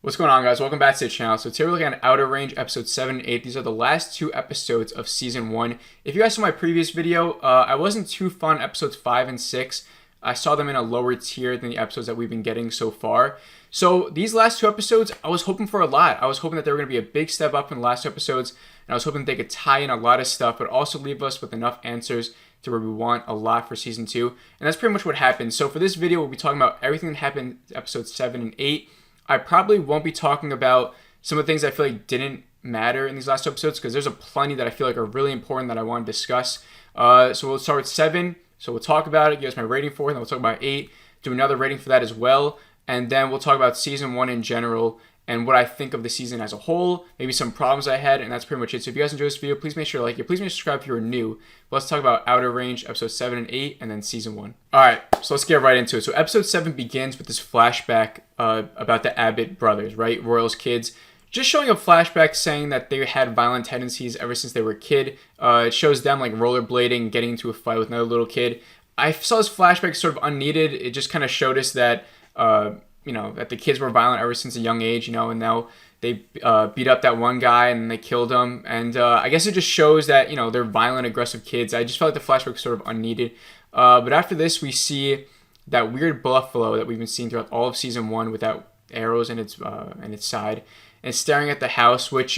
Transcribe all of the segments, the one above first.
What's going on, guys? Welcome back to the channel. So today we're looking at Outer Range episodes 7 and 8. These are the last two episodes of season 1. If you guys saw my previous video, I wasn't too fond of episodes 5 and 6. I saw them in a lower tier than the episodes that we've been getting so far. So these last two episodes, I was hoping for a lot. I was hoping that they were going to be a big step up in the last two episodes, and I was hoping that they could tie in a lot of stuff, but also leave us with enough answers to where we want a lot for season 2. And that's pretty much what happened. So for this video, we'll be talking about everything that happened in episodes 7 and 8. I probably won't be talking about some of the things I feel like didn't matter in these last episodes, because there's a plenty that I feel like are really important that I want to discuss. So we'll start with 7. So we'll talk about it, give us my rating for it, and then we'll talk about 8, do another rating for that as well, and then we'll talk about season 1 in general and what I think of the season as a whole, maybe some problems I had, and that's pretty much it. So if you guys enjoyed this video, please make sure to like it. Please make sure to subscribe if you're new. But let's talk about Outer Range, episodes 7 and 8, and then season 1. Alright, so let's get right into it. So episode 7 begins with this flashback about the Abbott brothers, right? Royal's kids. Just showing a flashback saying that they had violent tendencies ever since they were a kid. It shows them like rollerblading, getting into a fight with another little kid. I saw this flashback sort of unneeded. It just kind of showed us that that the kids were violent ever since a young age, and now they beat up that one guy and they killed him. And I guess it just shows that, they're violent, aggressive kids. I just felt like the flashback was sort of unneeded. But after this, we see that weird buffalo that we've been seeing throughout all of season 1 with that arrows in its side, and staring at the house, which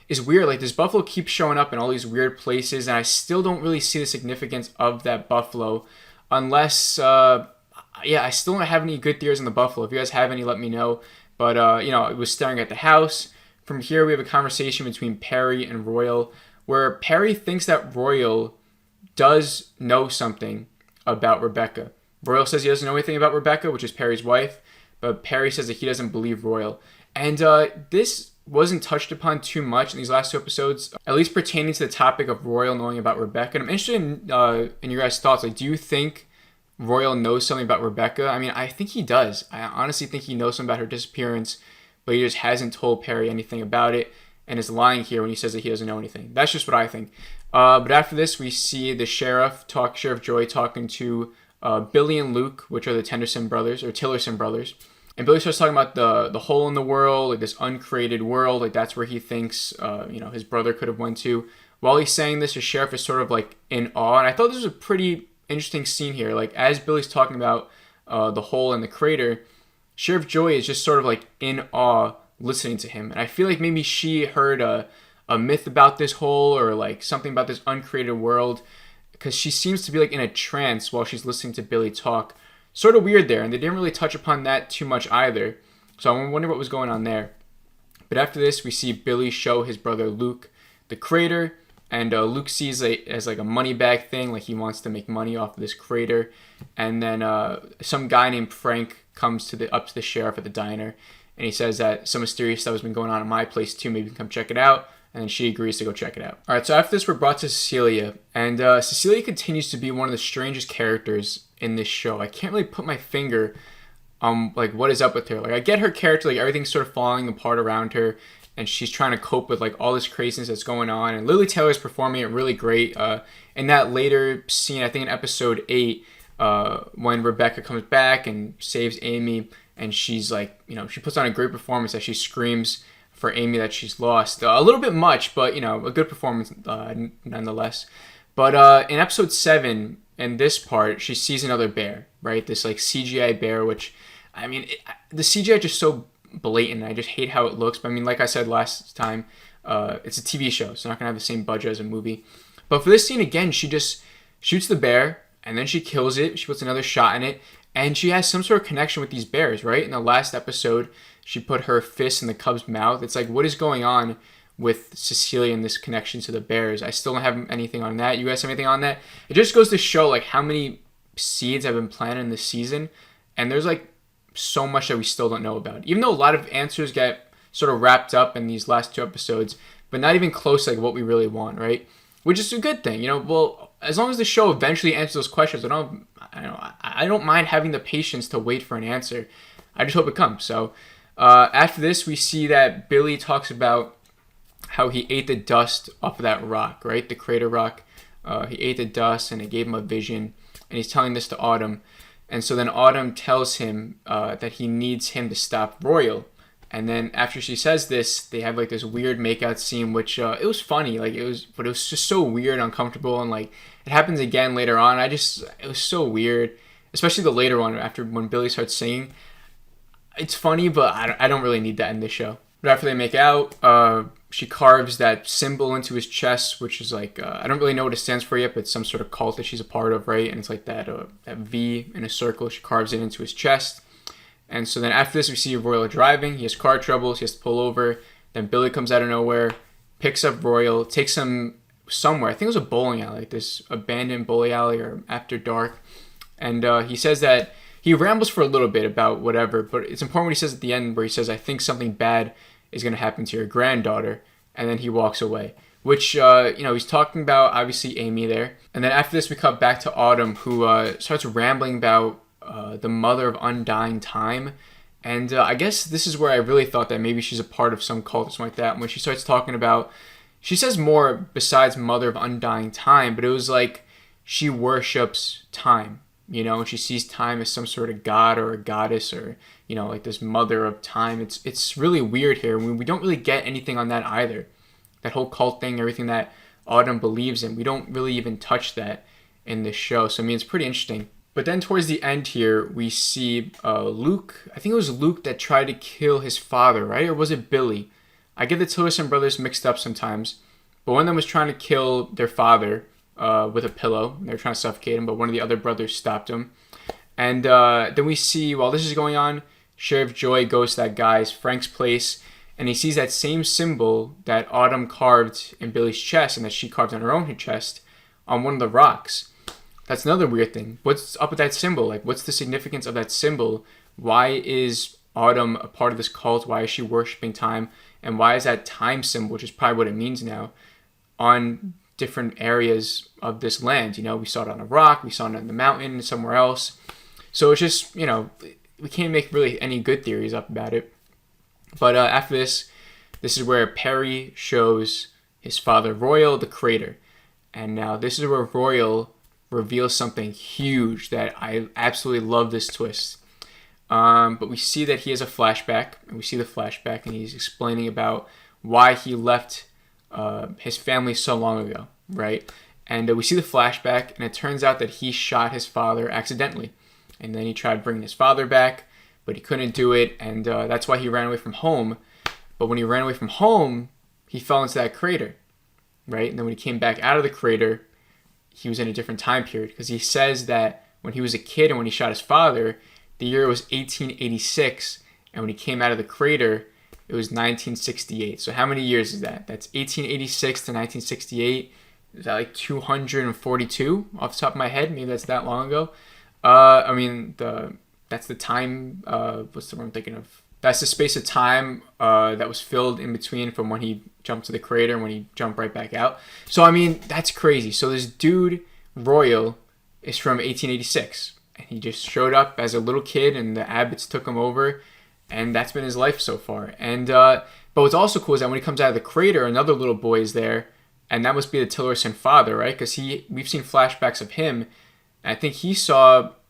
is weird. Like, this buffalo keeps showing up in all these weird places, and I still don't really see the significance of that buffalo unless... I still don't have any good theories on the buffalo. If you guys have any, let me know. But, it was staring at the house. From here, we have a conversation between Perry and Royal, where Perry thinks that Royal does know something about Rebecca. Royal says he doesn't know anything about Rebecca, which is Perry's wife, but Perry says that he doesn't believe Royal. And this wasn't touched upon too much in these last two episodes, at least pertaining to the topic of Royal knowing about Rebecca. And I'm interested in your guys' thoughts. Like, do you think Royal knows something about Rebecca? I mean, I think he does. I honestly think he knows something about her disappearance, but he just hasn't told Perry anything about it and is lying here when he says that he doesn't know anything. That's just what I think. But after this, we see the Sheriff Joy talking to Billy and Luke, which are the Tillerson brothers. And Billy starts talking about the hole in the world, like this uncreated world, like that's where he thinks, his brother could have went to. While he's saying this, the Sheriff is sort of like in awe, and I thought this was a pretty interesting scene here. Like, as Billy's talking about the hole in the crater, Sheriff Joy is just sort of like in awe listening to him. And I feel like maybe she heard a myth about this hole, or like something about this uncreated world, because she seems to be like in a trance while she's listening to Billy talk. Sort of weird there, and they didn't really touch upon that too much either. So I wonder what was going on there. But after this, we see Billy show his brother Luke the crater. And Luke sees it as like a money bag thing, like he wants to make money off of this crater. And then some guy named Frank comes up to the sheriff at the diner, and he says that some mysterious stuff has been going on at my place too. Maybe you can come check it out. And then she agrees to go check it out. All right, so after this, we're brought to Cecilia, and Cecilia continues to be one of the strangest characters in this show. I can't really put my finger on like what is up with her. Like, I get her character, like everything's sort of falling apart around her, and she's trying to cope with like all this craziness that's going on. And Lili Taylor's performing it really great. In that later scene, I think in episode 8, when Rebecca comes back and saves Amy, and she's like, she puts on a great performance as she screams for Amy that she's lost. A little bit much, but a good performance nonetheless. But in episode 7, in this part, she sees another bear, right? This like CGI bear, which, I mean, the CGI is just so blatant. I just hate how it looks. But I mean, like I said last time, it's a TV show, so not gonna have the same budget as a movie. But for this scene again, she just shoots the bear, and then she kills it. She puts another shot in it, and she has some sort of connection with these bears, right? In the last episode, she put her fist in the cub's mouth. It's like, what is going on with Cecilia and this connection to the bears? I still don't have anything on that. You guys have anything on that? It just goes to show like how many seeds have been planted in this season, and there's like so much that we still don't know about. Even though a lot of answers get sort of wrapped up in these last two episodes, but not even close to like what we really want, right? Which is a good thing, Well, as long as the show eventually answers those questions, I don't mind having the patience to wait for an answer. I just hope it comes. So after this, we see that Billy talks about how he ate the dust off of that rock, right? The crater rock. He ate the dust, and it gave him a vision. And he's telling this to Autumn. And so then Autumn tells him that he needs him to stop Royal, And then after she says this, they have like this weird makeout scene, which it was funny, but it was just so weird, uncomfortable, and like it happens again later on. It was so weird, especially the later one after when Billy starts singing. It's funny, but I don't really need that in this show. But after they make out, she carves that symbol into his chest, which is like, I don't really know what it stands for yet, but it's some sort of cult that she's a part of, right? And it's like that V in a circle. She carves it into his chest. And so then after this, we see Royal driving. He has car troubles. He has to pull over. Then Billy comes out of nowhere, picks up Royal, takes him somewhere. I think it was a bowling alley, like this abandoned bowling alley or after dark. And he says that he rambles for a little bit about whatever, but it's important what he says at the end where he says, I think something bad is going to happen to your granddaughter. And then he walks away, which, he's talking about, obviously, Amy there. And then after this, we cut back to Autumn, who starts rambling about the mother of undying time. And I guess this is where I really thought that maybe she's a part of some cult or something like that. And when she starts talking about, she says more besides mother of undying time, but it was like she worships time. And she sees time as some sort of god or a goddess or, like this mother of time. It's really weird here. We don't really get anything on that either. That whole cult thing, everything that Autumn believes in, we don't really even touch that in this show. So, it's pretty interesting. But then towards the end here, we see Luke. I think it was Luke that tried to kill his father, right? Or was it Billy? I get the Tillerson brothers mixed up sometimes. But one of them was trying to kill their father with a pillow. They were trying to suffocate him, but one of the other brothers stopped him. And then we see, while this is going on, Sheriff Joy goes to that guy's, Frank's place, and he sees that same symbol that Autumn carved in Billy's chest and that she carved on her own chest on one of the rocks. That's another weird thing. What's up with that symbol? Like, what's the significance of that symbol? Why is Autumn a part of this cult? Why is she worshiping time? And why is that time symbol, which is probably what it means now, on different areas of this land? We saw it on a rock, we saw it on the mountain, somewhere else. So it's just, we can't make really any good theories up about it. But after this is where Perry shows his father Royal the crater. And now this is where Royal reveals something huge that I absolutely love this twist. But we see that he has a flashback, and we see the flashback, and he's explaining about why he left his family so long ago, right? And we see the flashback, and it turns out that he shot his father accidentally. And then he tried bringing his father back, but he couldn't do it, and that's why he ran away from home. But when he ran away from home, he fell into that crater, right? And then when he came back out of the crater, he was in a different time period, because he says that when he was a kid and when he shot his father, the year was 1886, and when he came out of the crater, it was 1968. So how many years is that? That's 1886 to 1968. Is that like 242 off the top of my head? Maybe that's that long ago. That's the time. What's the word I'm thinking of? That's the space of time that was filled in between from when he jumped to the crater and when he jumped right back out. So, that's crazy. So this dude, Royal, is from 1886. And he just showed up as a little kid and the Abbotts took him over. And that's been his life so far. And but what's also cool is that when he comes out of the crater, another little boy is there. And that must be the Tillerson father, right? Because we've seen flashbacks of him. And I think he's got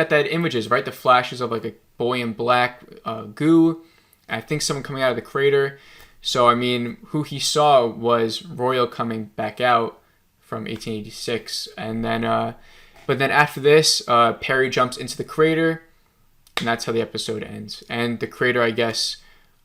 that images, right? The flashes of like a boy in black goo. And I think someone coming out of the crater. So, who he saw was Royal coming back out from 1886. And then, but then after this, Perry jumps into the crater. And that's how the episode ends. And the crater, I guess,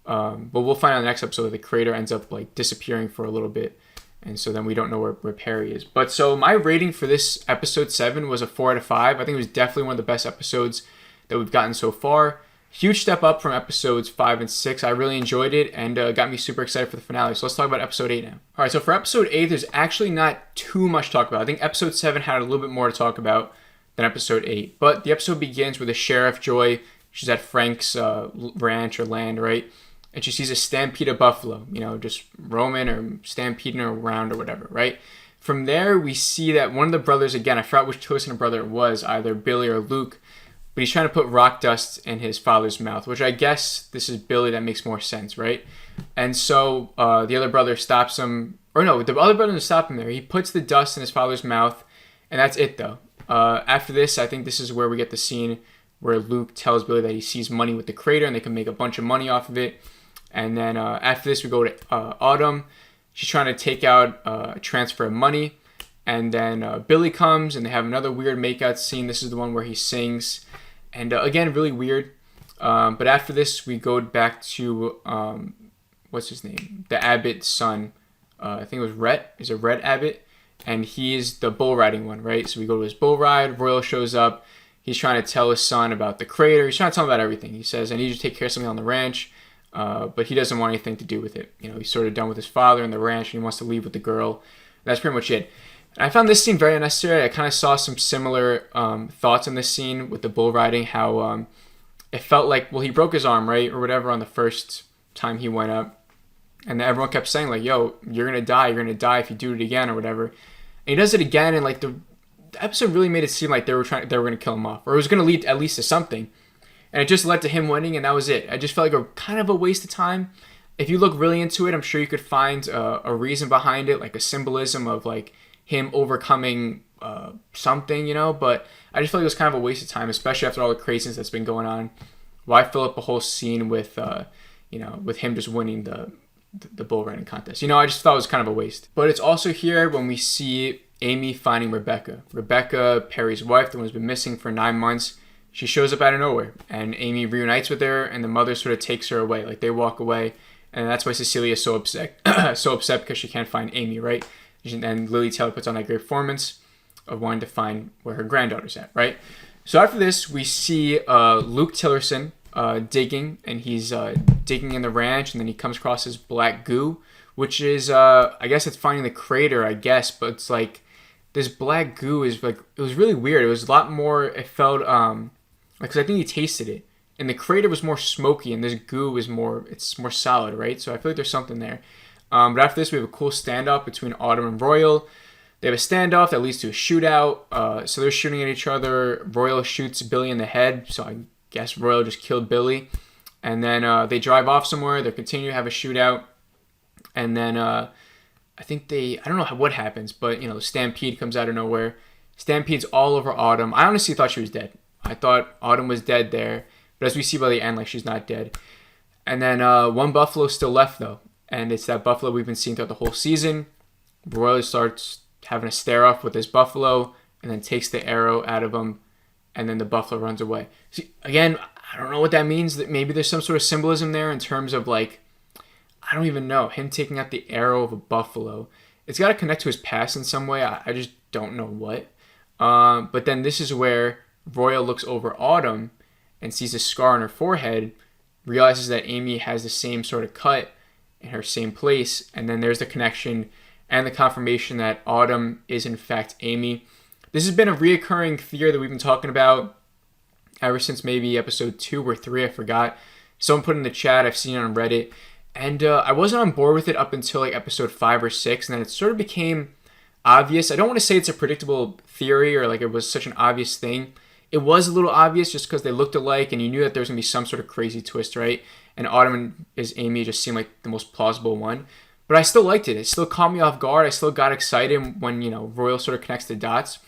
but we'll find out in the next episode that the crater ends up like disappearing for a little bit. And so then we don't know where Perry is. But so my rating for this episode 7 was a 4 out of 5. I think it was definitely one of the best episodes that we've gotten so far. Huge step up from episodes 5 and 6. I really enjoyed it and got me super excited for the finale. So let's talk about episode 8 now. All right, so for episode 8, there's actually not too much to talk about. I think episode 7 had a little bit more to talk about than episode 8. But the episode begins with the Sheriff Joy. She's at Frank's ranch or land, right? And she sees a stampede of buffalo, just roaming or stampeding around or whatever, right? From there, we see that one of the brothers, again, I forgot which Tillerson brother it was, either Billy or Luke, but he's trying to put rock dust in his father's mouth, which I guess this is Billy. That makes more sense, right? And so the other brother stops him, or no, the other brother doesn't stop him there. He puts the dust in his father's mouth, and that's it, though. After this, I think this is where we get the scene where Luke tells Billy that he sees money with the crater and they can make a bunch of money off of it. And then after this, we go to Autumn. She's trying to take out a transfer of money. And then Billy comes and they have another weird makeout scene. This is the one where he sings. And again, really weird. But after this, we go back to, what's his name? The Abbott's son. I think it was Rhett. Is it Rhett Abbott? And he's the bull riding one, right? So we go to his bull ride. Royal shows up. He's trying to tell his son about the crater. He's trying to tell him about everything. He says, I need you to take care of something on the ranch. But he doesn't want anything to do with it. You know, he's sort of done with his father and the ranch, and he wants to leave with the girl. That's pretty much it. And I found this scene very unnecessary. I kind of saw some similar thoughts in this scene with the bull riding, how it felt like, well, he broke his arm, right, or whatever, on the first time he went up. And everyone kept saying, like, yo, you're going to die if you do it again or whatever. And he does it again, and like the episode really made it seem like they were going to kill him off, or it was going to lead at least to something. And it just led to him winning, and that was it. I just felt like kind of a waste of time. If you look really into it, I'm sure you could find a reason behind it, like a symbolism of like him overcoming something, you know. But I just feel like it was kind of a waste of time, especially after all the craziness that's been going on. Why fill up a whole scene with, with him just winning the bull riding contest? You know, I just thought it was kind of a waste. But it's also here when we see Amy finding Rebecca. Rebecca, Perry's wife, the one who's been missing for 9 months. She shows up out of nowhere, and Amy reunites with her, and the mother sort of takes her away. Like, they walk away, and that's why Cecilia is so upset, because she can't find Amy, right? And Lily Taylor puts on that great performance of wanting to find where her granddaughter's at, right? So after this, we see Luke Tillerson digging, and he's digging in the ranch, and then he comes across this black goo, which is, I guess it's finding the crater, I guess, but it's like, this black goo is like, it was really weird. It was a lot more, it felt, because I think he tasted it, and the crater was more smoky, and this goo is more solid, right? So I feel like there's something there. But after this, we have a cool standoff between Autumn and Royal. They have a standoff that leads to a shootout. So they're shooting at each other. Royal shoots Billy in the head, so I guess Royal just killed Billy. And then they drive off somewhere. They continue to have a shootout. And then I don't know what happens, but, you know, Stampede comes out of nowhere. Stampede's all over Autumn. I honestly thought she was dead. I thought Autumn was dead there. But as we see by the end, like, she's not dead. And then one buffalo still left, though. And it's that buffalo we've been seeing throughout the whole season. Royal starts having a stare-off with this buffalo and then takes the arrow out of him. And then the buffalo runs away. See, again, I don't know what that means. That maybe there's some sort of symbolism there in terms of, like, I don't even know. Him taking out the arrow of a buffalo. It's got to connect to his past in some way. I just don't know what. But then this is where Royal looks over Autumn and sees a scar on her forehead, realizes that Amy has the same sort of cut in her same place, and then there's the connection and the confirmation that Autumn is in fact Amy. This has been a reoccurring theory that we've been talking about ever since maybe episode 2 or 3, I forgot. Someone put in the chat, I've seen it on Reddit, and I wasn't on board with it up until like episode 5 or 6, and then it sort of became obvious. I don't want to say it's a predictable theory or like it was such an obvious thing. It was a little obvious just because they looked alike and you knew that there was going to be some sort of crazy twist, right? And Autumn as Amy just seemed like the most plausible one. But I still liked it. It still caught me off guard. I still got excited when, you know, Royal sort of connects the dots.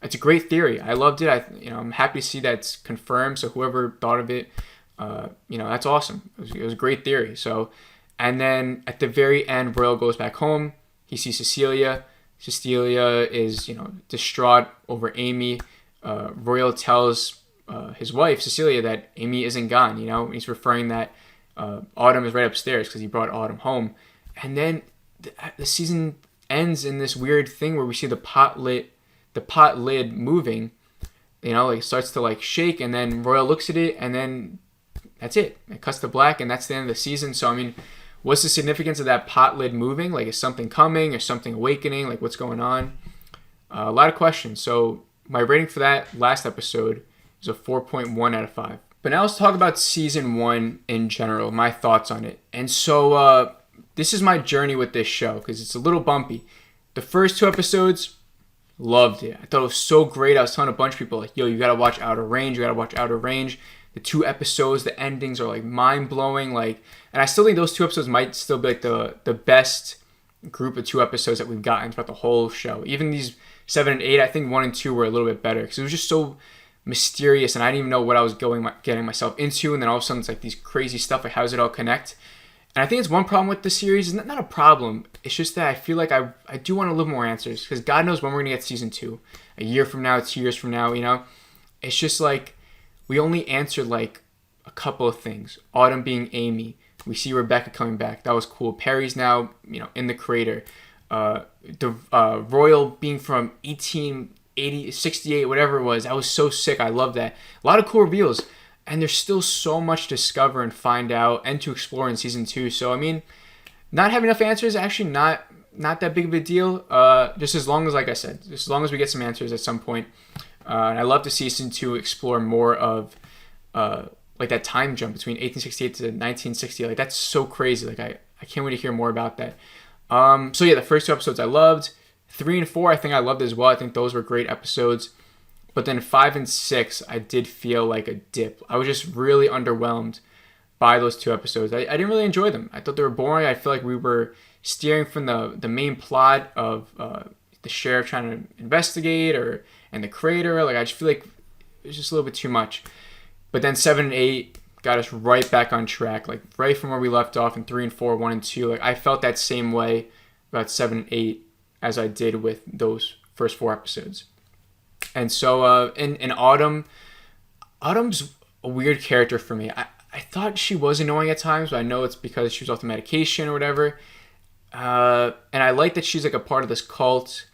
It's a great theory. I loved it. I'm happy to see that it's confirmed. So whoever thought of it, that's awesome. It was a great theory. So, and then at the very end, Royal goes back home. He sees Cecilia. Cecilia is, distraught over Amy. Royal tells his wife, Cecilia, that Amy isn't gone, He's referring that Autumn is right upstairs because he brought Autumn home. And then the season ends in this weird thing where we see the pot lid moving, it starts to shake, and then Royal looks at it, and then that's it. It cuts to black, and that's the end of the season. So, what's the significance of that pot lid moving? Is something coming or something awakening? What's going on? A lot of questions. So my rating for that last episode is a 4.1 out of 5. But now let's talk about season 1 in general, my thoughts on it. And so this is my journey with this show because it's a little bumpy. The first 2 episodes, loved it. I thought it was so great. I was telling a bunch of people, yo, you got to watch Outer Range. You got to watch Outer Range. The 2 episodes, the endings are mind-blowing. And I still think those 2 episodes might still be the best group of 2 episodes that we've gotten throughout the whole show. Even these 7 and 8, I think 1 and 2 were a little bit better because it was just so, mysterious, and I didn't even know what I was getting myself into. And then all of a sudden, it's like these crazy stuff. Like, how does it all connect? And I think it's one problem with the series. It's not a problem. It's just that I feel like I do want a little more answers, because God knows when we're gonna get season 2. A year from now, 2 years from now, you know. It's just like we only answered like a couple of things. Autumn being Amy. We see Rebecca coming back. That was cool. Perry's now, you know, in the crater. The Royal being from 1880, 68, whatever it was. That was so sick. I love that. A lot of cool reveals. And there's still so much to discover and find out and to explore in season 2. So, I mean, not having enough answers is actually not that big of a deal. Just as long as, like I said, just as long as we get some answers at some point. And I love to see season 2 explore more of like that time jump between 1868 to 1960. Like, that's so crazy. Like, I can't wait to hear more about that. So yeah, the first 2 episodes I loved. 3 and 4 I think I loved as well. I think those were great episodes. But then 5 and 6 I did feel like a dip. I was just really underwhelmed by those 2 episodes. I didn't really enjoy them. I thought they were boring. I feel like we were steering from the main plot of the sheriff trying to investigate and the crater. Like, I just feel like it was just a little bit too much. But then 7 and 8 got us right back on track, like right from where we left off in 3 and 4, 1 and 2. Like, I felt that same way about 7 and 8 as I did with those first 4 episodes. And so in Autumn's a weird character for me. I thought she was annoying at times, but I know it's because she was off the medication or whatever. And I like that she's like a part of this cult,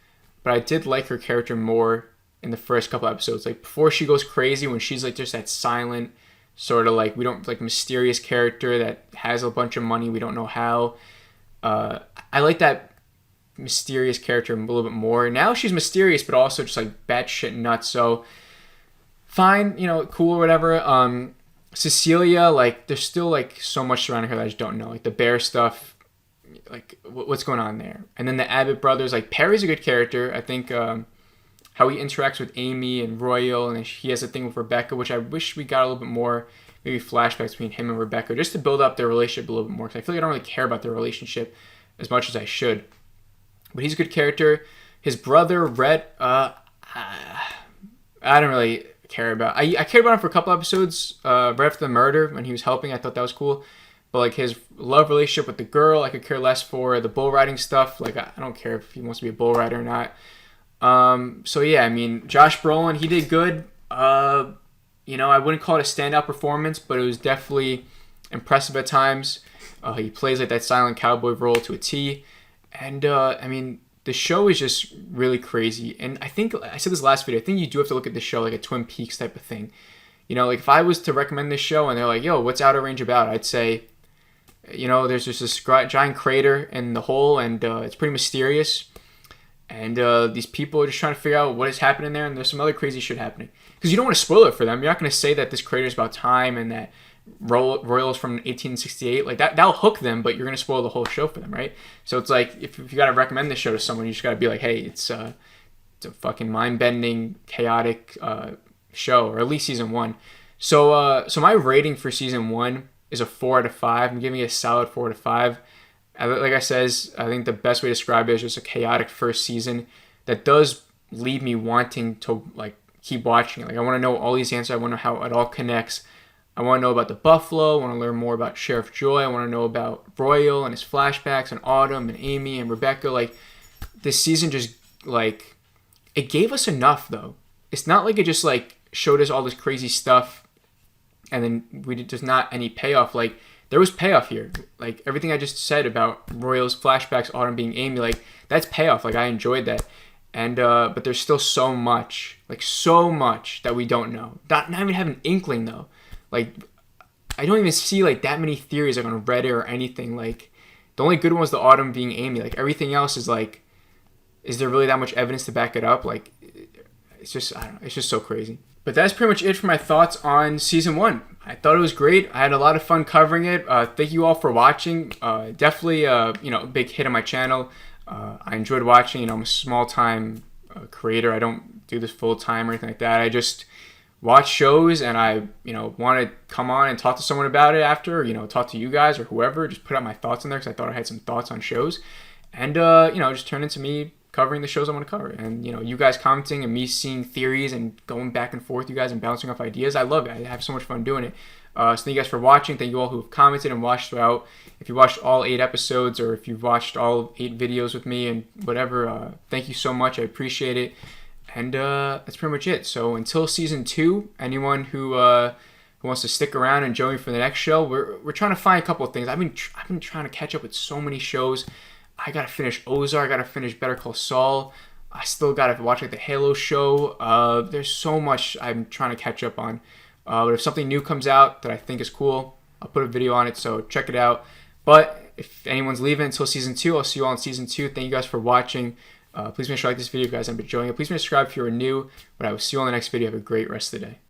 but I did like her character more in the first couple episodes. Like, before she goes crazy, when she's like just that silent, sort of like, we don't like mysterious character that has a bunch of money, we don't know how. I like that mysterious character a little bit more. Now she's mysterious, but also just like batshit nuts. So fine, you know, cool or whatever. Cecilia, like, there's still like so much surrounding her that I just don't know. Like the bear stuff, like what's going on there. And then the Abbott brothers, like Perry's a good character. I think how he interacts with Amy and Royal, and he has a thing with Rebecca, which I wish we got a little bit more, maybe flashbacks between him and Rebecca, just to build up their relationship a little bit more. Because I feel like I don't really care about their relationship as much as I should. But he's a good character. His brother, Rhett, I don't really care about. I cared about him for a couple episodes right after the murder when he was helping. I thought that was cool. But like his love relationship with the girl, I could care less for. The bull riding stuff, like I don't care if he wants to be a bull rider or not. So yeah, I mean, Josh Brolin, he did good. You know, I wouldn't call it a standout performance, but it was definitely impressive at times. He plays like that silent cowboy role to a T. And I mean, the show is just really crazy. And I think, I said this last video, I think you do have to look at the show like a Twin Peaks type of thing. You know, like if I was to recommend this show and they're like, yo, what's Outer Range about? I'd say, you know, there's just this giant crater in the hole, and it's pretty mysterious. And these people are just trying to figure out what is happening there, and there's some other crazy shit happening. Because you don't want to spoil it for them. You're not going to say that this crater is about time and that Royals from 1868. Like, that'll hook them, but you're going to spoil the whole show for them, right? So it's like, if you got to recommend this show to someone, you just got to be like, hey, it's a fucking mind-bending, chaotic show, or at least season 1. So my rating for season 1 is a 4 out of 5. I'm giving it a solid 4 out of 5. Like I says, I think the best way to describe it is just a chaotic first season that does leave me wanting to like keep watching it. Like, I want to know all these answers. I want to know how it all connects. I want to know about the Buffalo. I want to learn more about Sheriff Joy. I want to know about Royal and his flashbacks, and Autumn and Amy and Rebecca. Like, this season just, like, it gave us enough, though. It's not like it just, like, showed us all this crazy stuff and then there's not any payoff. Like, there was payoff here. Like, everything I just said about Royal's flashbacks, Autumn being Amy, like, that's payoff. Like, I enjoyed that. And, but there's still so much that we don't know. Not even have an inkling, though. Like, I don't even see, like, that many theories, like, on Reddit or anything. Like, the only good one was the Autumn being Amy. Like, everything else is, like, is there really that much evidence to back it up? Like, it's just, I don't know. It's just so crazy. But that's pretty much it for my thoughts on season 1. I thought it was great. I had a lot of fun covering it. Thank you all for watching. Definitely, you know, a big hit on my channel. I enjoyed watching. You know, I'm a small-time creator. I don't do this full-time or anything like that. I just watch shows, and I, you know, want to come on and talk to someone about it after, you know, talk to you guys or whoever. Just put out my thoughts in there because I thought I had some thoughts on shows. And, you know, just turn into me covering the shows I want to cover. And, you guys commenting and me seeing theories and going back and forth, you guys, and bouncing off ideas. I love it. I have so much fun doing it. So thank you guys for watching. Thank you all who've commented and watched throughout. If you watched all 8 episodes or if you've watched all 8 videos with me and whatever, thank you so much. I appreciate it. And that's pretty much it. So until season 2, anyone who wants to stick around and join me for the next show, we're trying to find a couple of things. I've been trying to catch up with so many shows. I gotta finish Ozark. I gotta finish Better Call Saul. I still gotta watch the Halo show. There's so much I'm trying to catch up on. But if something new comes out that I think is cool, I'll put a video on it, so check it out. But if anyone's leaving until season 2, I'll see you all in season 2. Thank you guys for watching. Please make sure you like this video, guys. I'm enjoying it. Please subscribe if you're new. But I will see you all in the next video. Have a great rest of the day.